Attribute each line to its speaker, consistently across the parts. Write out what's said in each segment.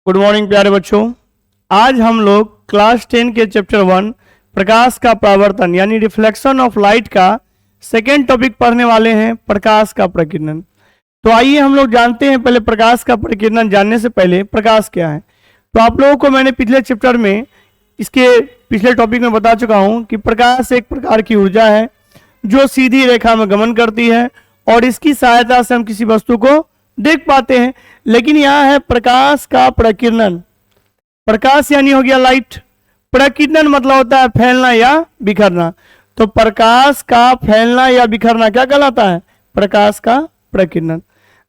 Speaker 1: Good morning प्यारे बच्चों। आज हम लोग क्लास 10 के चैप्टर 1 प्रकाश का परावर्तन यानी रिफ्लेक्शन ऑफ लाइट का सेकेंड टॉपिक पढ़ने वाले हैं, प्रकाश का प्रकीर्णन। तो आइए हम लोग जानते हैं पहले प्रकाश का प्रकीर्णन। जानने से पहले प्रकाश क्या है, तो आप लोगों को मैंने पिछले चैप्टर में इसके पिछले टॉपिक में बता चुका हूं कि प्रकाश एक प्रकार की ऊर्जा है जो सीधी रेखा में गमन करती है और इसकी सहायता से हम किसी वस्तु को देख पाते हैं। लेकिन यह है प्रकाश का प्रकीर्णन। प्रकाश यानी हो गया लाइट, प्रकीर्णन मतलब होता है फैलना या बिखरना। तो प्रकाश का फैलना या बिखरना क्या कहलाता है? प्रकाश का प्रकीर्णन।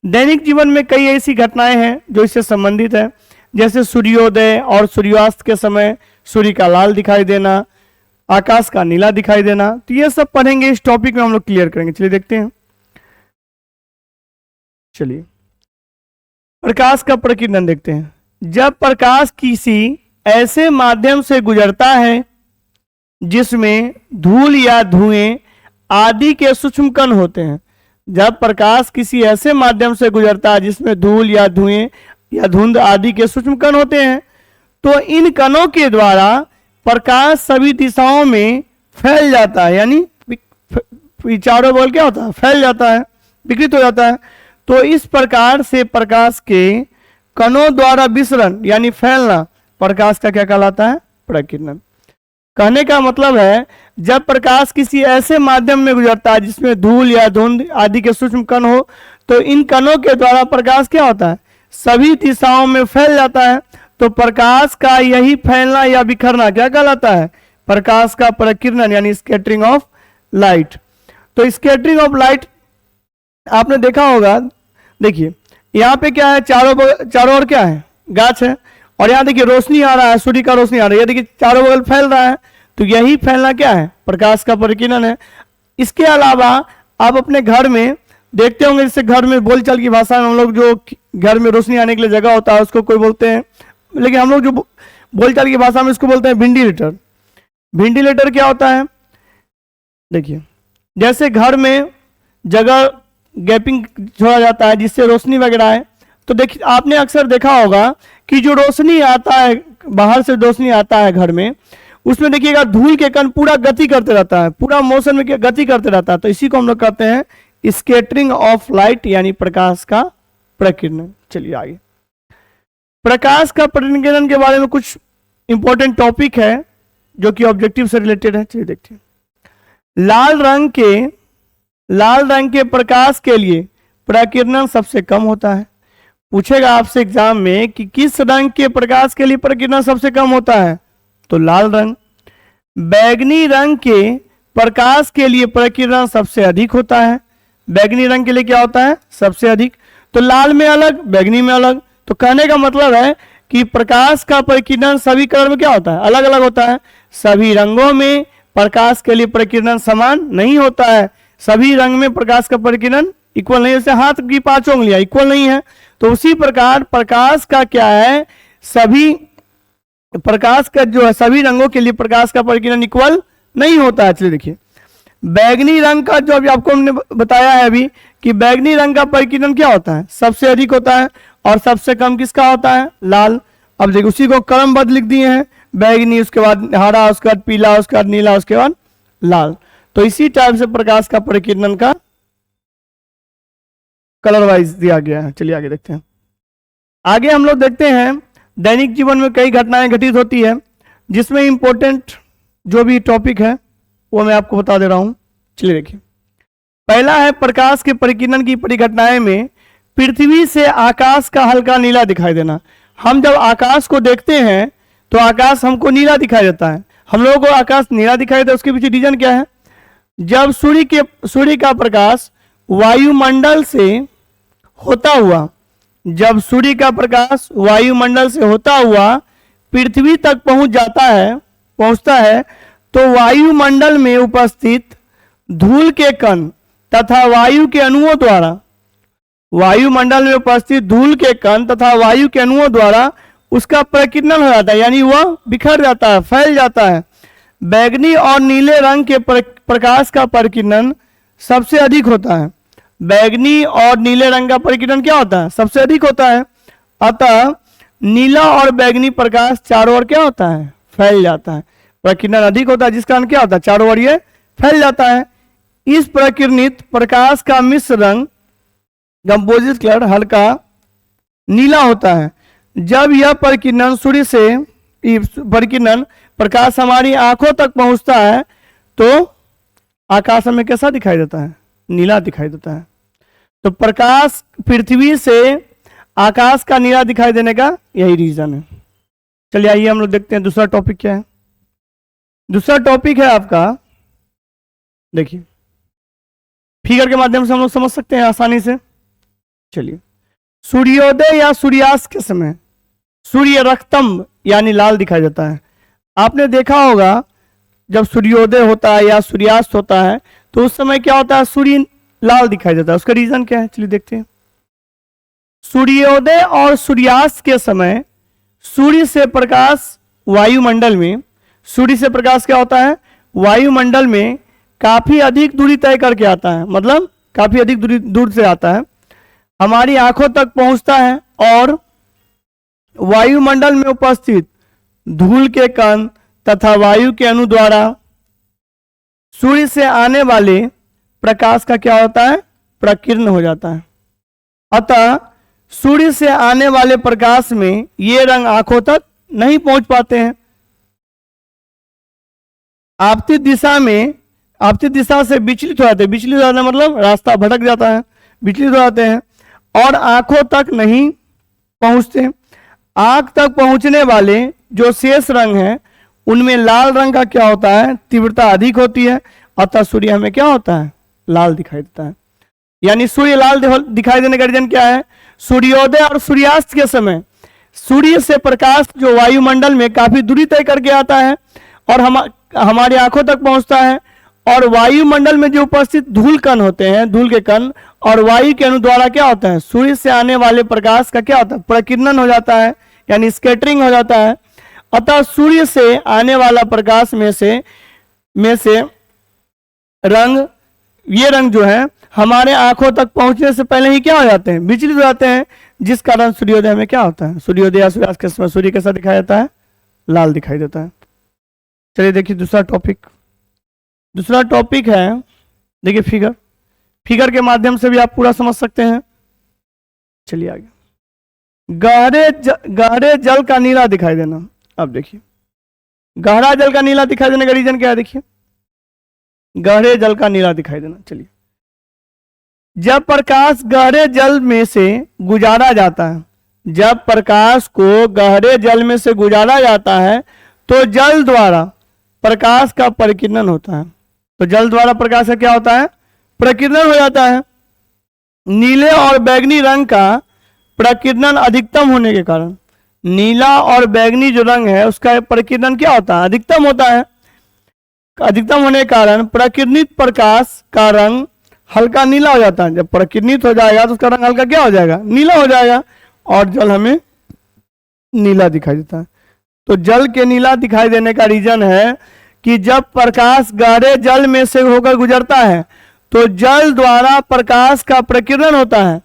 Speaker 1: दैनिक जीवन में कई ऐसी घटनाएं हैं जो इससे संबंधित है, जैसे सूर्योदय और सूर्यास्त के समय सूर्य का लाल दिखाई देना, आकाश का नीला दिखाई देना। तो ये सब पढ़ेंगे, इस टॉपिक में हम लोग क्लियर करेंगे। चलिए देखते हैं। चलिए प्रकाश का प्रकीर्णन देखते हैं। जब प्रकाश किसी ऐसे माध्यम से गुजरता है जिसमें धूल या धुएं आदि के सूक्ष्म कण होते हैं, जब प्रकाश किसी ऐसे माध्यम से गुजरता है जिसमें धूल या धुएं या धुंध आदि के सूक्ष्म कण होते हैं, तो इन कणों के द्वारा प्रकाश सभी दिशाओं में फैल जाता है। यानी चारों बगल क्या होता है? फैल जाता है, विकृत हो जाता है। तो इस प्रकार से प्रकाश के कणों द्वारा विसरण यानी फैलना प्रकाश का क्या कहलाता है? प्रकीर्णन। कहने का मतलब है जब प्रकाश किसी ऐसे माध्यम में गुजरता है जिसमें धूल या धुंध आदि के सूक्ष्म कण हो, तो इन कणों के द्वारा प्रकाश क्या होता है? सभी दिशाओं में फैल जाता है। तो प्रकाश का यही फैलना या बिखरना क्या कहलाता है? प्रकाश का प्रकीर्णन यानी स्कैटरिंग ऑफ लाइट। तो स्कैटरिंग ऑफ लाइट आपने देखा होगा। देखिए यहाँ पे क्या है, चारों ओर क्या है? गाछ है। और यहाँ देखिए रोशनी आ रहा है, सूर्य का रोशनी आ रहा है, ये देखिए चारों बगल फैल रहा है। तो यही फैलना क्या है? प्रकाश का प्रकीर्णन है। इसके अलावा आप अपने घर में देखते होंगे, जैसे घर में बोलचाल की भाषा में हम लोग जो घर में रोशनी आने के लिए जगह होता है उसको कोई बोलते हैं, लेकिन हम लोग जो बोलचाल की भाषा में इसको बोलते हैं वेंटिलेटर। वेंटिलेटर क्या होता है? देखिए जैसे घर में जगह गैपिंग छोड़ा जाता है जिससे रोशनी वगैरह है, तो देखिए आपने अक्सर देखा होगा कि जो रोशनी आता है, बाहर से रोशनी आता है घर में, उसमें देखिएगा धूल के कण पूरा गति करते रहता है, पूरा मोशन में गति करते रहता है। तो इसी को हम लोग कहते हैं स्कैटरिंग ऑफ लाइट यानी प्रकाश का प्रकीर्णन। चलिए आगे प्रकाश का प्रकीर्णन के बारे में कुछ इंपॉर्टेंट टॉपिक है जो कि ऑब्जेक्टिव से रिलेटेड है। चलिए देखते हैं। लाल रंग के प्रकाश के लिए प्रकीर्णन सबसे कम होता है। पूछेगा आपसे एग्जाम में कि किस रंग के प्रकाश के लिए प्रकीर्णन सबसे कम होता है, तो लाल रंग। बैगनी रंग के प्रकाश के लिए प्रकीर्णन सबसे अधिक होता है। बैगनी रंग के लिए क्या होता है? सबसे अधिक। तो लाल में अलग, बैगनी में अलग। तो कहने का मतलब है कि प्रकाश का प्रकीर्णन सभी कलर में क्या होता है? अलग अलग होता है। सभी रंगों में प्रकाश के लिए प्रकीर्णन समान नहीं होता है। सभी रंग में प्रकाश का प्रकीर्णन इक्वल नहीं है। जैसे हाथ की 5 उंगलियां इक्वल नहीं है, तो उसी प्रकार प्रकाश का क्या है? सभी प्रकाश का जो है सभी रंगों के लिए प्रकाश का प्रकीर्णन इक्वल नहीं होता है। चलिए देखिए बैगनी रंग का जो अभी आपको हमने बताया है अभी कि बैगनी रंग का प्रकीर्णन क्या होता है? सबसे अधिक होता है। और सबसे कम किसका होता है? लाल। अब देखिए उसी को क्रमबद्ध लिख दिए हैं, बैगनी, उसके बाद हरा, उसके बाद पीला, उसके बाद नीला, उसके बाद लाल। तो इसी टाइप से प्रकाश का प्रकीर्णन का कलर वाइज दिया गया है। चलिए आगे देखते हैं। आगे हम लोग देखते हैं दैनिक जीवन में कई घटनाएं घटित होती है, जिसमें इंपॉर्टेंट जो भी टॉपिक है वो मैं आपको बता दे रहा हूं। चलिए देखिए पहला है प्रकाश के प्रकीर्णन की परिघटनाएं में पृथ्वी से आकाश का हल्का नीला दिखाई देना। हम जब आकाश को देखते हैं तो आकाश हमको नीला दिखाई देता है। हम लोगों को आकाश नीला दिखाई देता है, उसके पीछे रीजन क्या है? जब सूर्य का प्रकाश वायुमंडल से होता हुआ, जब सूर्य का प्रकाश वायुमंडल से होता हुआ पृथ्वी तक पहुंचता है, तो वायुमंडल में उपस्थित धूल के कण तथा वायु के अणुओं द्वारा उसका प्रकीर्णन हो जाता है, यानी वह बिखर जाता है, फैल जाता है। बैगनी और नीले रंग के प्रकाश का प्रकीर्णन सबसे अधिक होता है। बैगनी और नीले रंग का प्रकीर्णन क्या होता है? सबसे अधिक होता है। अतः नीला और बैंगनी प्रकाश चारों ओर क्या होता है, फैल जाता है। प्रकीर्णन अधिक होता है जिस कारण क्या होता है, चारों ओर ये फैल जाता है। इस प्रकीर्णित प्रकाश का मिश्र रंग कंपोजिट कलर हल्का नीला होता है। जब यह प्रकीर्णन सूर्य से प्रकीर्णन प्रकाश हमारी आंखों तक पहुंचता है तो आकाश हमें कैसा दिखाई देता है, नीला दिखाई देता है। तो प्रकाश पृथ्वी से आकाश का नीला दिखाई देने का यही रीजन है। चलिए आइए हम लोग देखते हैं दूसरा टॉपिक क्या है। दूसरा टॉपिक है आपका, देखिए फिगर के माध्यम से हम लोग समझ सकते हैं आसानी से। चलिए, सूर्योदय या सूर्यास्त के समय सूर्य रक्तम यानी लाल दिखाई देता है। आपने देखा होगा जब सूर्योदय होता है या सूर्यास्त होता है तो उस समय क्या होता है, सूर्य लाल दिखाई देता है। उसका रीजन क्या है, चलिए देखते हैं। सूर्योदय और सूर्यास्त के समय सूर्य से प्रकाश वायुमंडल में, सूर्य से प्रकाश क्या होता है, वायुमंडल में काफी अधिक दूरी तय करके आता है, मतलब काफी अधिक दूर से आता है, हमारी आंखों तक पहुंचता है और वायुमंडल में उपस्थित धूल के कण तथा वायु के अणु द्वारा सूर्य से आने वाले प्रकाश का क्या होता है, प्रकीर्ण हो जाता है। अतः सूर्य से आने वाले प्रकाश में ये रंग आंखों तक नहीं पहुंच पाते हैं। आपतित दिशा से विचलित हो जाते हैं। विचलित हो जाते हैं मतलब रास्ता भटक जाता है, विचलित हो जाते हैं और आंखों तक नहीं पहुंचते। आंख तक पहुंचने वाले जो शेष रंग हैं उनमें लाल रंग का क्या होता है, तीव्रता अधिक होती है। अतः सूर्य हमें क्या होता है, लाल दिखाई देता है। यानी सूर्य लाल दिखाई देने का रीजन क्या है, सूर्योदय और सूर्यास्त के समय सूर्य से प्रकाश जो वायुमंडल में काफी दूरी तय करके आता है और हमारी आंखों तक पहुंचता है और वायुमंडल में जो उपस्थित धूल कण होते हैं, धूल के कण और वायु के अणु द्वारा क्या होता है, सूर्य से आने वाले प्रकाश का क्या होता है, प्रकीर्णन हो जाता है, यानी स्कैटरिंग हो जाता है। अतः सूर्य से आने वाला प्रकाश में से रंग, ये रंग जो है हमारे आंखों तक पहुंचने से पहले ही क्या हो जाते हैं, विचलित हो जाते हैं, जिस कारण सूर्योदय में क्या होता है, सूर्योदय या सूर्यास्त के समय सूर्य कैसा दिखाई देता है, लाल दिखाई देता है। चलिए देखिए दूसरा टॉपिक है, देखिए फिगर के माध्यम से भी आप पूरा समझ सकते हैं। चलिए आगे, गहरे जल का नीला दिखाई देना। अब देखिए गहरा जल का नीला दिखाई देने का रीजन क्या है, देखिए गहरे जल का नीला दिखाई देना। चलिए, जब प्रकाश गहरे जल में से गुजारा जाता है, जब प्रकाश को गहरे जल में से गुजारा जाता है तो जल द्वारा प्रकाश का प्रकीर्णन होता है। तो जल द्वारा प्रकाश का क्या होता है, प्रकीर्णन हो जाता है। नीले और बैंगनी रंग का प्रकीर्णन अधिकतम होने के कारण, नीला और बैंगनी जो रंग है उसका प्रकीर्णन क्या होता है, अधिकतम होता है। अधिकतम होने के कारण प्रकीर्णित प्रकाश का रंग हल्का नीला हो जाता है। जब प्रकीर्णित हो जाएगा तो उसका रंग हल्का क्या हो जाएगा, नीला हो जाएगा और जल हमें नीला दिखाई देता है। तो जल के नीला दिखाई देने का रीजन है कि जब प्रकाश गहरे जल में से होकर गुजरता है तो जल द्वारा प्रकाश का प्रकीर्णन होता है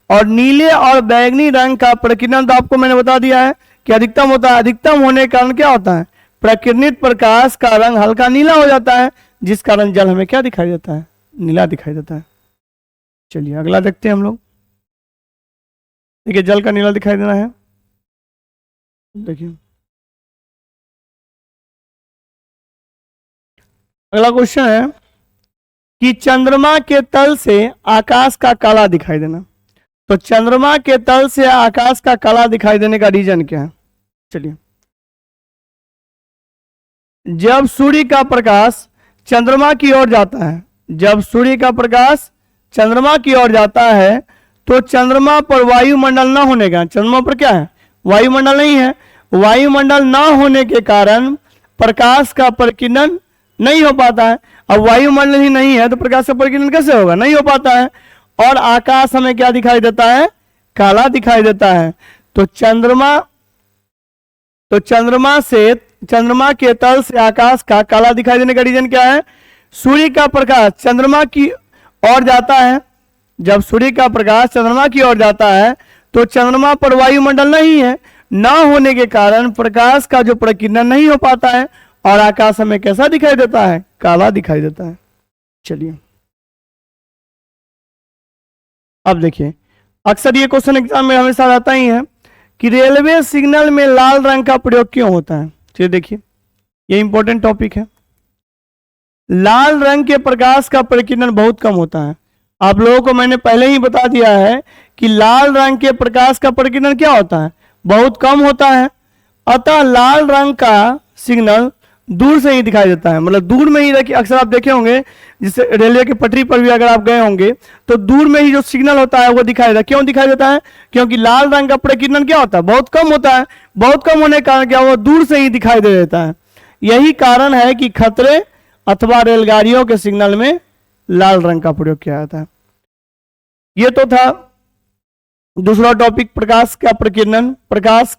Speaker 1: और नीले और बैंगनी रंग का प्रकीर्णन तो आपको मैंने बता दिया है कि अधिकतम होता है। अधिकतम होने के कारण क्या होता है, प्रकीर्णित प्रकाश का रंग हल्का नीला हो जाता है, जिस कारण जल हमें क्या दिखाई देता है, नीला दिखाई देता है। चलिए अगला देखते हैं हम लोग। देखिए जल का नीला दिखाई देना है। देखिए अगला क्वेश्चन है कि चंद्रमा के तल से आकाश का काला दिखाई देना। तो चंद्रमा के तल से आकाश का काला दिखाई देने का रीजन क्या है, चलिए जब सूर्य का प्रकाश चंद्रमा की ओर जाता है, जब सूर्य का प्रकाश चंद्रमा की ओर जाता है तो चंद्रमा पर वायुमंडल न होने का, चंद्रमा पर क्या है, वायुमंडल नहीं है, वायुमंडल न होने के कारण प्रकाश का प्रकीर्णन नहीं हो पाता है। अब वायुमंडल ही नहीं है तो प्रकाश का प्रकीर्णन कैसे होगा, नहीं हो पाता है और आकाश हमें क्या दिखाई देता है, काला दिखाई देता है। तो चंद्रमा के तल से आकाश का काला दिखाई देने का रीजन क्या है, सूर्य का प्रकाश चंद्रमा की ओर जाता है। जब सूर्य का प्रकाश चंद्रमा की ओर जाता है तो चंद्रमा पर वायुमंडल नहीं है, ना होने के कारण प्रकाश का जो प्रकीर्णन नहीं हो पाता है और आकाश हमें कैसा दिखाई देता है, काला दिखाई देता है। चलिए अब देखिए, अक्सर ये क्वेश्चन एग्जाम में हमेशा आता ही है कि रेलवे सिग्नल में लाल रंग का प्रयोग क्यों होता है। चलिए देखिए, ये इंपॉर्टेंट टॉपिक है। लाल रंग के प्रकाश का प्रकीर्णन बहुत कम होता है। आप लोगों को मैंने पहले ही बता दिया है कि लाल रंग के प्रकाश का प्रकीर्णन क्या होता है, बहुत कम होता है। अतः लाल रंग का सिग्नल दूर से ही दिखाई देता है, मतलब दूर में ही देखिए, अक्सर आप देखे होंगे जिससे रेलवे की पटरी पर भी अगर आप गए होंगे तो दूर में ही जो सिग्नल होता है वो दिखाई देता है। क्यों दिखाई देता है, क्योंकि लाल रंग का प्रकीर्णन क्या होता है, बहुत कम होता है। बहुत कम होने के कारण क्या, वो दूर से ही दिखाई दे देता है। यही कारण है कि खतरे अथवा रेलगाड़ियों के सिग्नल में लाल रंग का प्रयोग किया जाता है। ये तो था दूसरा टॉपिक, प्रकाश का प्रकीर्णन। प्रकाश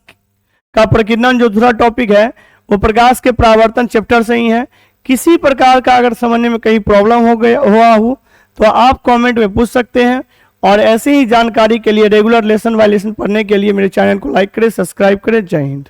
Speaker 1: का प्रकीर्णन जो दूसरा टॉपिक है वो प्रकाश के परावर्तन चैप्टर से ही है। किसी प्रकार का अगर समझने में कहीं प्रॉब्लम हुआ हो तो आप कमेंट में पूछ सकते हैं। और ऐसे ही जानकारी के लिए रेगुलर लेसन बाय लेसन पढ़ने के लिए मेरे चैनल को लाइक करें, सब्सक्राइब करें। जय हिंद।